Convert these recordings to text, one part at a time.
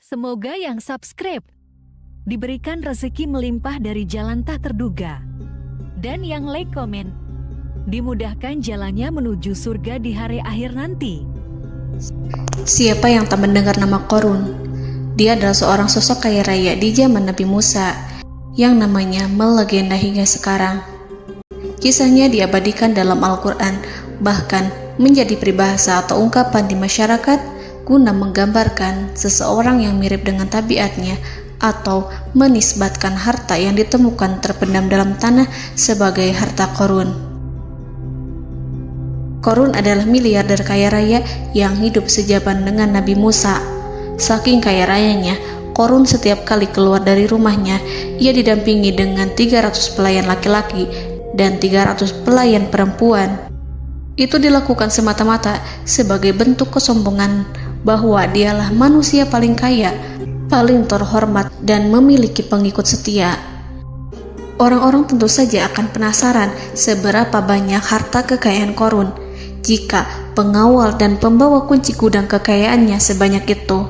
Semoga yang subscribe diberikan rezeki melimpah dari jalan tak terduga. Dan yang like komen, dimudahkan jalannya menuju surga di hari akhir nanti. Siapa yang tak mendengar nama Qorun? Dia adalah seorang sosok kaya raya di zaman Nabi Musa yang namanya melegenda hingga sekarang. Kisahnya diabadikan dalam Al-Quran, bahkan menjadi peribahasa atau ungkapan di masyarakat guna menggambarkan seseorang yang mirip dengan tabiatnya atau menisbatkan harta yang ditemukan terpendam dalam tanah sebagai harta Qorun. Qorun adalah miliarder kaya raya yang hidup sejaman dengan Nabi Musa. Saking kaya rayanya, Qorun setiap kali keluar dari rumahnya, ia didampingi dengan 300 pelayan laki-laki dan 300 pelayan perempuan. Itu dilakukan semata-mata sebagai bentuk kesombongan bahwa dialah manusia paling kaya, paling terhormat, dan memiliki pengikut setia. Orang-orang tentu saja akan penasaran seberapa banyak harta kekayaan Qorun jika pengawal dan pembawa kunci gudang kekayaannya sebanyak itu.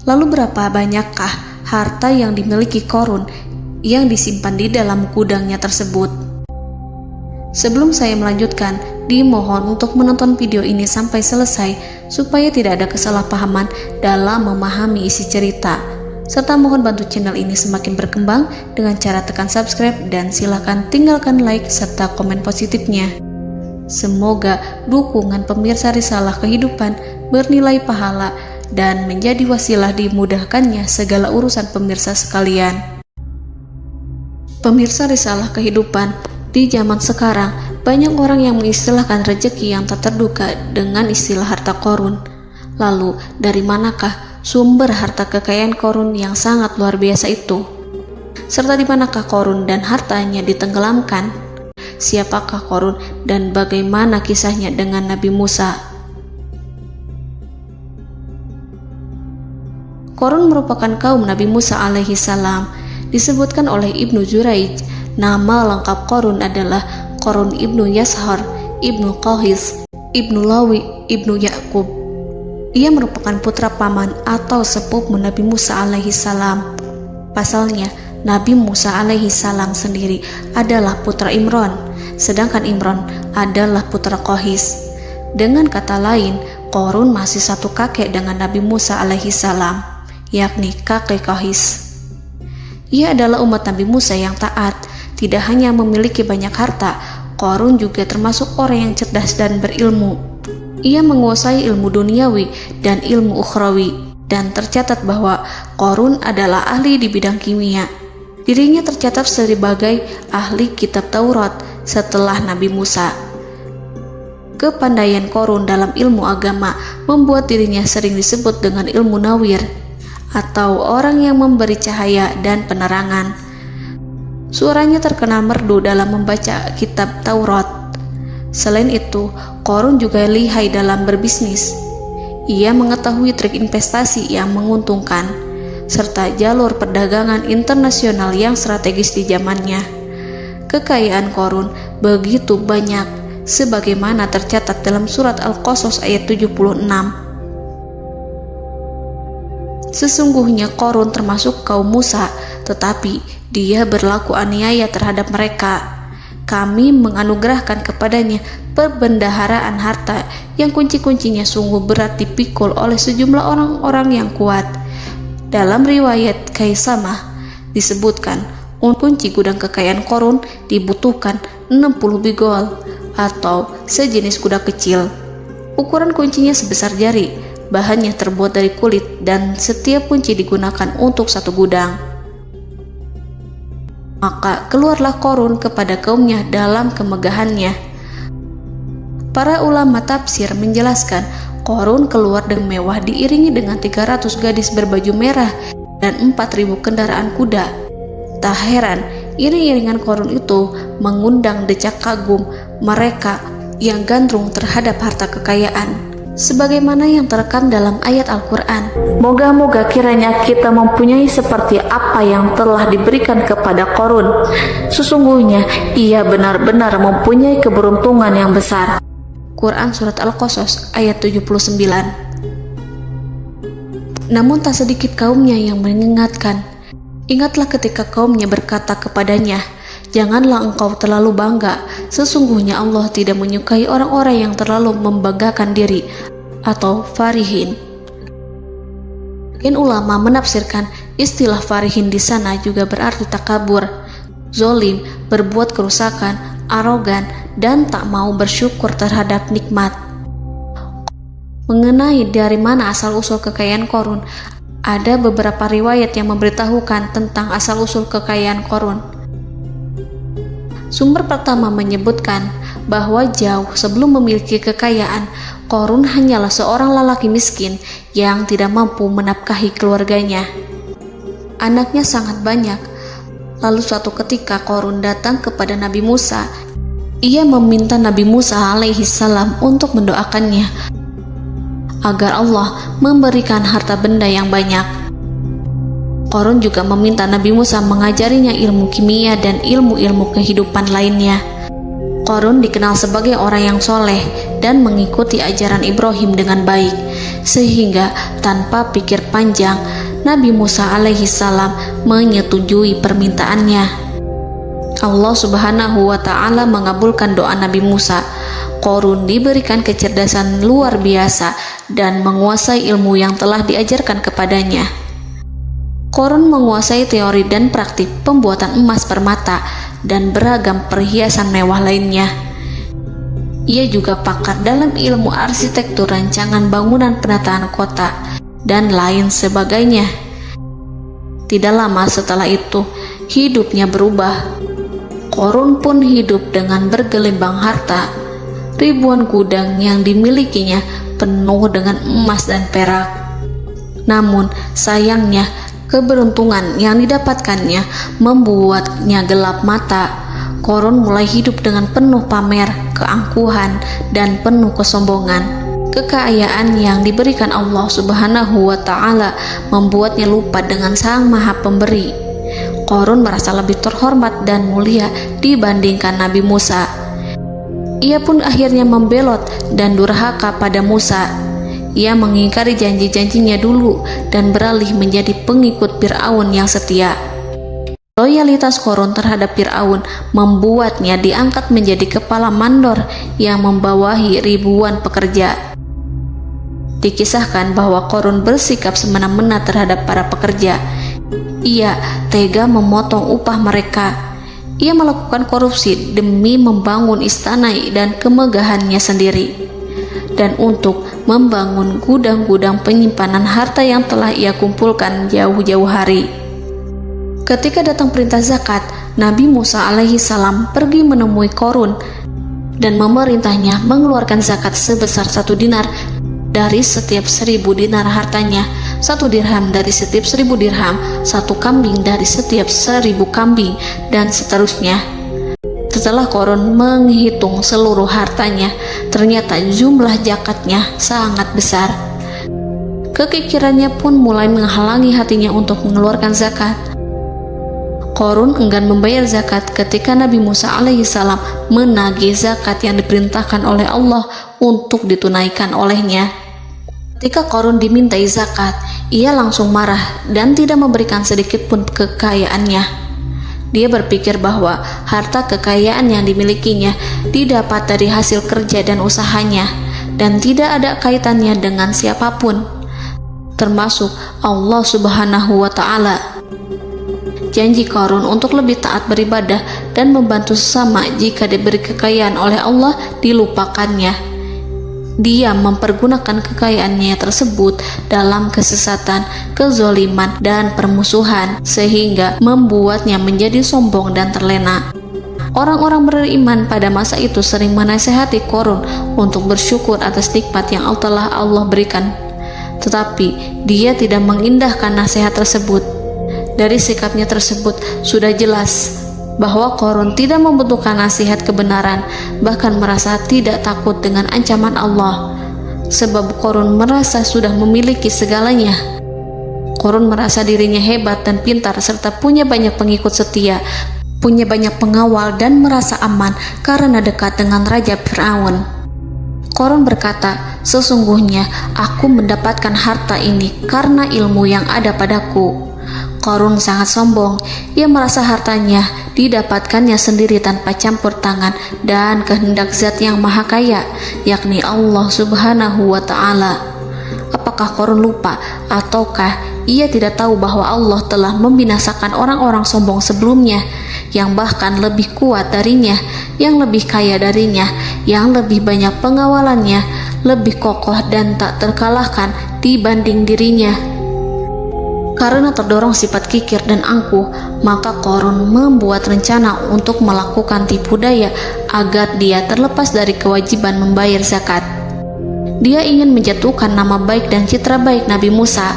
Lalu berapa banyakkah harta yang dimiliki Qorun yang disimpan di dalam gudangnya tersebut? Sebelum saya melanjutkan, dimohon untuk menonton video ini sampai selesai supaya tidak ada kesalahpahaman dalam memahami isi cerita, serta mohon bantu channel ini semakin berkembang dengan cara tekan subscribe dan silahkan tinggalkan like serta komen positifnya. Semoga dukungan pemirsa Risalah Kehidupan bernilai pahala dan menjadi wasilah dimudahkannya segala urusan pemirsa sekalian. Pemirsa Risalah Kehidupan, di zaman sekarang, banyak orang yang mengistilahkan rezeki yang tak terduga dengan istilah harta Qorun. Lalu, dari manakah sumber harta kekayaan Qorun yang sangat luar biasa itu? Serta di manakah Qorun dan hartanya ditenggelamkan? Siapakah Qorun dan bagaimana kisahnya dengan Nabi Musa? Qorun merupakan kaum Nabi Musa alaihi salam. Disebutkan oleh Ibnu Jurayj, nama lengkap Qorun adalah Qorun ibnu Yashar, ibnu Qahis, ibnu Lawi, ibnu Yakub. Ia merupakan putra paman atau sepupu Nabi Musa alaihi salam. Pasalnya, Nabi Musa alaihi salam sendiri adalah putra Imran, sedangkan Imran adalah putra Qahis. Dengan kata lain, Qorun masih satu kakek dengan Nabi Musa alaihi salam, yakni kakek Qahis. Ia adalah umat Nabi Musa yang taat. Tidak hanya memiliki banyak harta, Qorun juga termasuk orang yang cerdas dan berilmu. Ia menguasai ilmu duniawi dan ilmu ukhrawi, dan tercatat bahwa Qorun adalah ahli di bidang kimia. Dirinya tercatat sebagai ahli kitab Taurat setelah Nabi Musa. Kepandaian Qorun dalam ilmu agama membuat dirinya sering disebut dengan ilmu nawir, atau orang yang memberi cahaya dan penerangan. Suaranya terkenal merdu dalam membaca kitab Taurat. Selain itu, Qorun juga lihai dalam berbisnis. Ia mengetahui trik investasi yang menguntungkan, serta jalur perdagangan internasional yang strategis di zamannya. Kekayaan Qorun begitu banyak, sebagaimana tercatat dalam surat Al-Qasas ayat 76. Sesungguhnya Qorun termasuk kaum Musa, tetapi dia berlaku aniaya terhadap mereka. Kami menganugerahkan kepadanya perbendaharaan harta yang kunci-kuncinya sungguh berat dipikul oleh sejumlah orang-orang yang kuat. Dalam riwayat Kaisamah disebutkan, kunci gudang kekayaan Qorun dibutuhkan 60 bigol atau sejenis kuda kecil. Ukuran kuncinya sebesar jari, bahannya terbuat dari kulit, dan setiap kunci digunakan untuk satu gudang. Maka keluarlah Qorun kepada kaumnya dalam kemegahannya. Para ulama tafsir menjelaskan, Qorun keluar dengan mewah diiringi dengan 300 gadis berbaju merah dan 4.000 kendaraan kuda. Tak heran, iring-iringan Qorun itu mengundang decak kagum mereka yang gandrung terhadap harta kekayaan, sebagaimana yang terekam dalam ayat Al-Quran. Moga-moga kiranya kita mempunyai seperti apa yang telah diberikan kepada Qorun. Sesungguhnya ia benar-benar mempunyai keberuntungan yang besar. Quran Surat Al-Qasas ayat 79. Namun tak sedikit kaumnya yang mengingatkan. Ingatlah ketika kaumnya berkata kepadanya, "Janganlah engkau terlalu bangga, sesungguhnya Allah tidak menyukai orang-orang yang terlalu membanggakan diri," atau farihin. Ulama menafsirkan istilah farihin di sana juga berarti takabur, zolim, berbuat kerusakan, arogan, dan tak mau bersyukur terhadap nikmat. Mengenai dari mana asal-usul kekayaan Qorun, ada beberapa riwayat yang memberitahukan tentang asal-usul kekayaan Qorun. Sumber pertama menyebutkan bahwa jauh sebelum memiliki kekayaan, Qorun hanyalah seorang lelaki miskin yang tidak mampu menafkahi keluarganya. Anaknya sangat banyak. Lalu suatu ketika Qorun datang kepada Nabi Musa. Ia meminta Nabi Musa alaihi salam untuk mendoakannya agar Allah memberikan harta benda yang banyak. Qorun juga meminta Nabi Musa mengajarinya ilmu kimia dan ilmu-ilmu kehidupan lainnya. Qorun dikenal sebagai orang yang soleh dan mengikuti ajaran Ibrahim dengan baik, sehingga tanpa pikir panjang Nabi Musa alaihi salam menyetujui permintaannya. Allah Subhanahu wa ta'ala mengabulkan doa Nabi Musa. Qorun diberikan kecerdasan luar biasa dan menguasai ilmu yang telah diajarkan kepadanya. Qorun menguasai teori dan praktik pembuatan emas permata dan beragam perhiasan mewah lainnya. Ia juga pakar dalam ilmu arsitektur, rancangan bangunan, penataan kota, dan lain sebagainya. Tidak lama setelah itu, hidupnya berubah. Qorun pun hidup dengan bergelimbang harta. Ribuan gudang yang dimilikinya penuh dengan emas dan perak. Namun sayangnya, keberuntungan yang didapatkannya membuatnya gelap mata. Qorun mulai hidup dengan penuh pamer, keangkuhan, dan penuh kesombongan. Kekayaan yang diberikan Allah Subhanahu wa ta'ala membuatnya lupa dengan Sang Maha Pemberi. Qorun merasa lebih terhormat dan mulia dibandingkan Nabi Musa. Ia pun akhirnya membelot dan durhaka pada Musa. Ia mengingkari janji-janjinya dulu dan beralih menjadi pengikut Fir'aun yang setia. Loyalitas Qorun terhadap Fir'aun membuatnya diangkat menjadi kepala mandor yang membawahi ribuan pekerja. Dikisahkan bahwa Qorun bersikap semena-mena terhadap para pekerja. Ia tega memotong upah mereka. Ia melakukan korupsi demi membangun istana dan kemegahannya sendiri, dan untuk membangun gudang-gudang penyimpanan harta yang telah ia kumpulkan jauh-jauh hari. Ketika datang perintah zakat, Nabi Musa alaihi salam pergi menemui Qorun dan memerintahnya mengeluarkan zakat sebesar 1 dinar dari setiap 1000 dinar hartanya, 1 dirham dari setiap 1000 dirham, 1 kambing dari setiap 1000 kambing, dan seterusnya. Setelah Qorun menghitung seluruh hartanya, ternyata jumlah zakatnya sangat besar. Kekikirannya pun mulai menghalangi hatinya untuk mengeluarkan zakat. Qorun enggan membayar zakat ketika Nabi Musa alaihissalam menagih zakat yang diperintahkan oleh Allah untuk ditunaikan olehnya. Ketika Qorun dimintai zakat, ia langsung marah dan tidak memberikan sedikit pun kekayaannya. Dia berpikir bahwa harta kekayaan yang dimilikinya didapat dari hasil kerja dan usahanya, dan tidak ada kaitannya dengan siapapun, termasuk Allah Subhanahu wa ta'ala. Janji Qorun untuk lebih taat beribadah dan membantu sesama jika diberi kekayaan oleh Allah dilupakannya. Dia mempergunakan kekayaannya tersebut dalam kesesatan, kezoliman, dan permusuhan, sehingga membuatnya menjadi sombong dan terlena. Orang-orang beriman pada masa itu sering menasihati Qorun untuk bersyukur atas nikmat yang telah Allah berikan, tetapi dia tidak mengindahkan nasihat tersebut. Dari sikapnya tersebut sudah jelas bahwa Qorun tidak membutuhkan nasihat kebenaran, bahkan merasa tidak takut dengan ancaman Allah, sebab Qorun merasa sudah memiliki segalanya. Qorun merasa dirinya hebat dan pintar serta punya banyak pengikut setia, punya banyak pengawal dan merasa aman karena dekat dengan Raja Fir'aun. Korun berkata, "Sesungguhnya aku mendapatkan harta ini karena ilmu yang ada padaku." Korun sangat sombong. Ia merasa hartanya didapatkannya sendiri tanpa campur tangan dan kehendak Zat yang Maha Kaya, yakni Allah Subhanahu wa Ta'ala. Apakah Korun lupa ataukah ia tidak tahu bahwa Allah telah membinasakan orang-orang sombong sebelumnya, yang bahkan lebih kuat darinya, yang lebih kaya darinya, yang lebih banyak pengawalannya, lebih kokoh dan tak terkalahkan dibanding dirinya? Karena terdorong sifat kikir dan angkuh, maka Korun membuat rencana untuk melakukan tipu daya agar dia terlepas dari kewajiban membayar zakat. Dia ingin menjatuhkan nama baik dan citra baik Nabi Musa.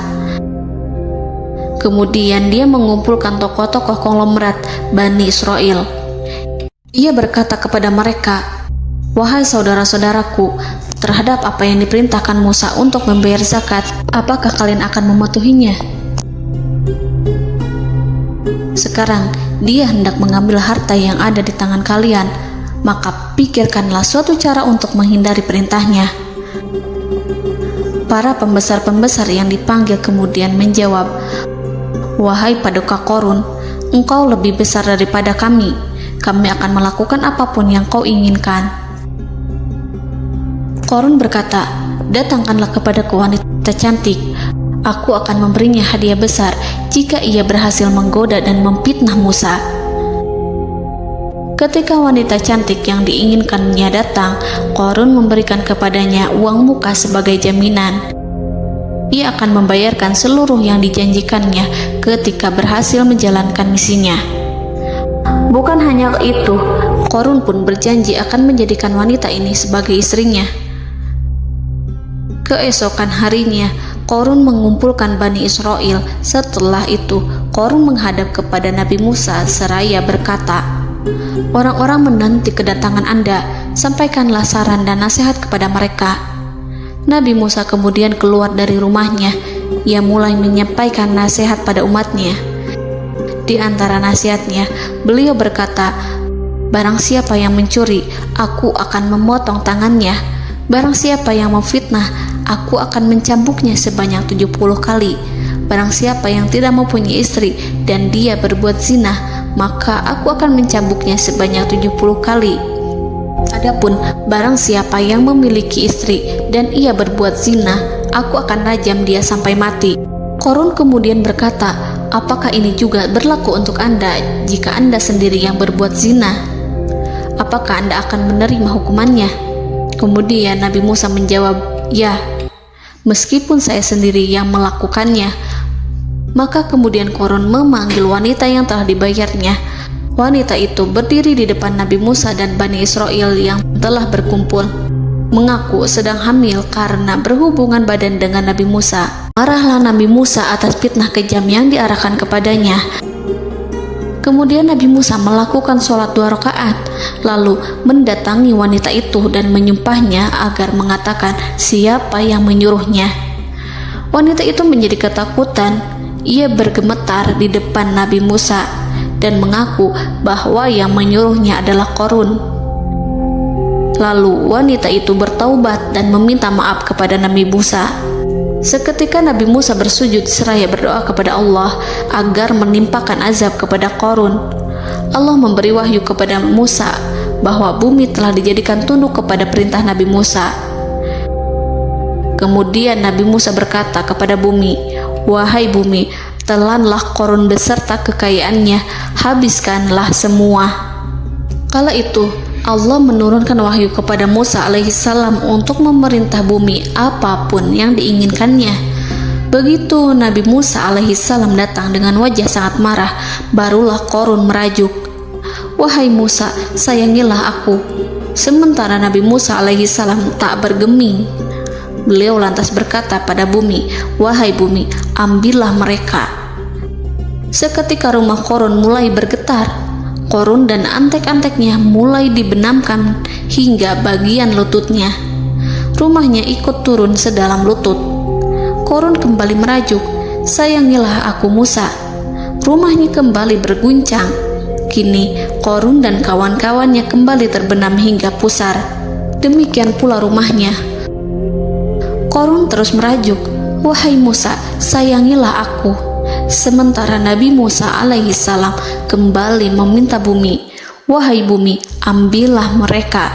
Kemudian dia mengumpulkan tokoh-tokoh konglomerat Bani Israel. Ia berkata kepada mereka, "Wahai saudara-saudaraku, terhadap apa yang diperintahkan Musa untuk membayar zakat, apakah kalian akan mematuhinya? Sekarang dia hendak mengambil harta yang ada di tangan kalian, maka pikirkanlah suatu cara untuk menghindari perintahnya." Para pembesar-pembesar yang dipanggil kemudian menjawab, "Wahai paduka Korun, engkau lebih besar daripada kami. Kami akan melakukan apapun yang kau inginkan." Korun berkata, "Datangkanlah kepadaku wanita cantik. Aku akan memberinya hadiah besar jika ia berhasil menggoda dan memfitnah Musa." Ketika wanita cantik yang diinginkannya datang, Korun memberikan kepadanya uang muka sebagai jaminan. Ia akan membayarkan seluruh yang dijanjikannya ketika berhasil menjalankan misinya. Bukan hanya itu, Korun pun berjanji akan menjadikan wanita ini sebagai istrinya. Keesokan harinya, Korun mengumpulkan Bani Israel. Setelah itu, Korun menghadap kepada Nabi Musa seraya berkata, "Orang-orang menanti kedatangan Anda, sampaikanlah saran dan nasihat kepada mereka." Nabi Musa kemudian keluar dari rumahnya. Ia mulai menyampaikan nasihat pada umatnya. Di antara nasihatnya, beliau berkata, "Barang siapa yang mencuri, aku akan memotong tangannya. Barang siapa yang memfitnah, aku akan mencambuknya sebanyak 70 kali. Barang siapa yang tidak mempunyai istri dan dia berbuat zina, maka aku akan mencambuknya sebanyak 70 kali. Adapun barang siapa yang memiliki istri dan ia berbuat zina, aku akan rajam dia sampai mati." Korun kemudian berkata, "Apakah ini juga berlaku untuk Anda jika Anda sendiri yang berbuat zina? Apakah Anda akan menerima hukumannya?" Kemudian Nabi Musa menjawab, "Ya, meskipun saya sendiri yang melakukannya." Maka kemudian Korun memanggil wanita yang telah dibayarnya. Wanita itu berdiri di depan Nabi Musa dan Bani Israel yang telah berkumpul, mengaku sedang hamil karena berhubungan badan dengan Nabi Musa. Marahlah Nabi Musa atas fitnah kejam yang diarahkan kepadanya. Kemudian Nabi Musa melakukan sholat 2 rakaat, lalu mendatangi wanita itu dan menyumpahnya agar mengatakan siapa yang menyuruhnya. Wanita itu menjadi ketakutan. Ia bergemetar di depan Nabi Musa dan mengaku bahwa yang menyuruhnya adalah Korun. Lalu wanita itu bertaubat dan meminta maaf kepada Nabi Musa. Seketika Nabi Musa bersujud seraya berdoa kepada Allah agar menimpakan azab kepada Korun. Allah memberi wahyu kepada Musa bahwa bumi telah dijadikan tunduk kepada perintah Nabi Musa. Kemudian Nabi Musa berkata kepada bumi, "Wahai bumi, telanlah Korun beserta kekayaannya, habiskanlah semua." Kala itu Allah menurunkan wahyu kepada Musa alaihissalam untuk memerintah bumi apapun yang diinginkannya. Begitu Nabi Musa alaihissalam datang dengan wajah sangat marah, barulah Korun merajuk, "Wahai Musa, sayangilah aku." Sementara Nabi Musa alaihissalam tak bergeming. Beliau lantas berkata pada bumi, "Wahai bumi, ambillah mereka." Seketika rumah Korun mulai bergetar. Korun dan antek-anteknya mulai dibenamkan hingga bagian lututnya. Rumahnya ikut turun sedalam lutut. Korun kembali merajuk, "Sayangilah aku Musa." Rumahnya kembali berguncang. Kini Korun dan kawan-kawannya kembali terbenam hingga pusar. Demikian pula rumahnya. Korun terus merajuk, "Wahai Musa, sayangilah aku." Sementara Nabi Musa alaihissalam kembali meminta bumi, "Wahai bumi, ambillah mereka."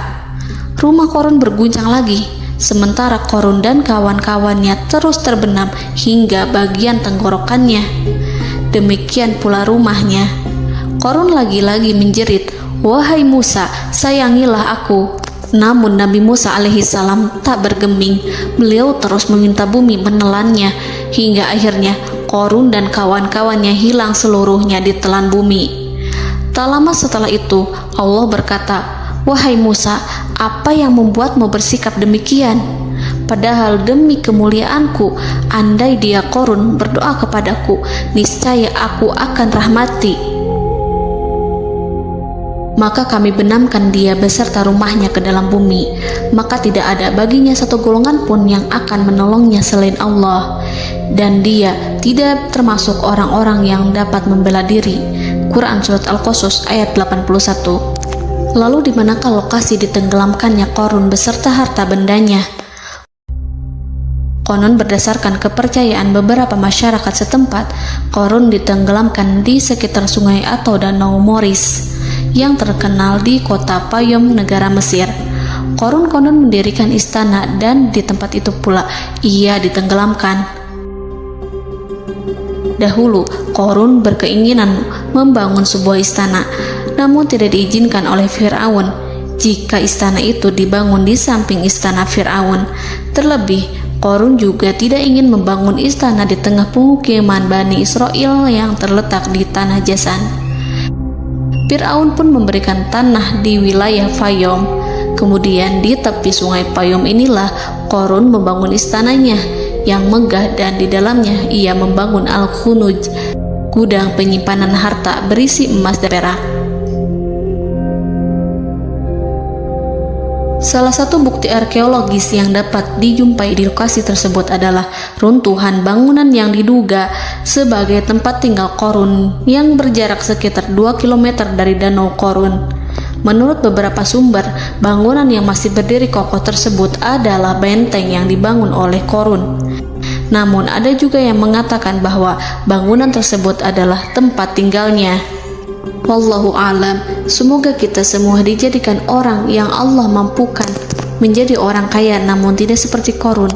Rumah Korun berguncang lagi, sementara Korun dan kawan-kawannya terus terbenam hingga bagian tenggorokannya. Demikian pula rumahnya. Korun lagi-lagi menjerit, "Wahai Musa, sayangilah aku." Namun Nabi Musa alaihissalam tak bergeming. Beliau terus meminta bumi menelannya, hingga akhirnya Korun dan kawan-kawannya hilang seluruhnya ditelan bumi. Tak lama setelah itu Allah berkata, "Wahai Musa, apa yang membuatmu bersikap demikian? Padahal demi kemuliaanku, andai dia Korun berdoa kepadaku, niscaya aku akan rahmati. Maka kami benamkan dia beserta rumahnya ke dalam bumi, maka tidak ada baginya satu golongan pun yang akan menolongnya selain Allah, dan dia tidak termasuk orang-orang yang dapat membela diri." Quran Surat Al-Qasas ayat 81. Lalu di manakah lokasi ditenggelamkannya Korun beserta harta bendanya? Konon berdasarkan kepercayaan beberapa masyarakat setempat, Korun ditenggelamkan di sekitar sungai atau danau Moris yang terkenal di kota Payom, negara Mesir. Korun konon mendirikan istana dan di tempat itu pula ia ditenggelamkan. Dahulu, Korun berkeinginan membangun sebuah istana, namun tidak diizinkan oleh Fir'aun jika istana itu dibangun di samping istana Fir'aun. Terlebih, Korun juga tidak ingin membangun istana di tengah pemukiman Bani Israel yang terletak di tanah Jasan. Fir'aun pun memberikan tanah di wilayah Fayom. Kemudian di tepi sungai Payom inilah Korun membangun istananya yang megah, dan di dalamnya ia membangun Al-Khunuj, gudang penyimpanan harta berisi emas dan perak. Salah satu bukti arkeologis yang dapat dijumpai di lokasi tersebut adalah runtuhan bangunan yang diduga sebagai tempat tinggal Korun yang berjarak sekitar 2 km dari Danau Korun. Menurut beberapa sumber, bangunan yang masih berdiri kokoh tersebut adalah benteng yang dibangun oleh Korun. Namun ada juga yang mengatakan bahwa bangunan tersebut adalah tempat tinggalnya. Wallahu a'lam. Semoga kita semua dijadikan orang yang Allah mampukan menjadi orang kaya namun tidak seperti Korun,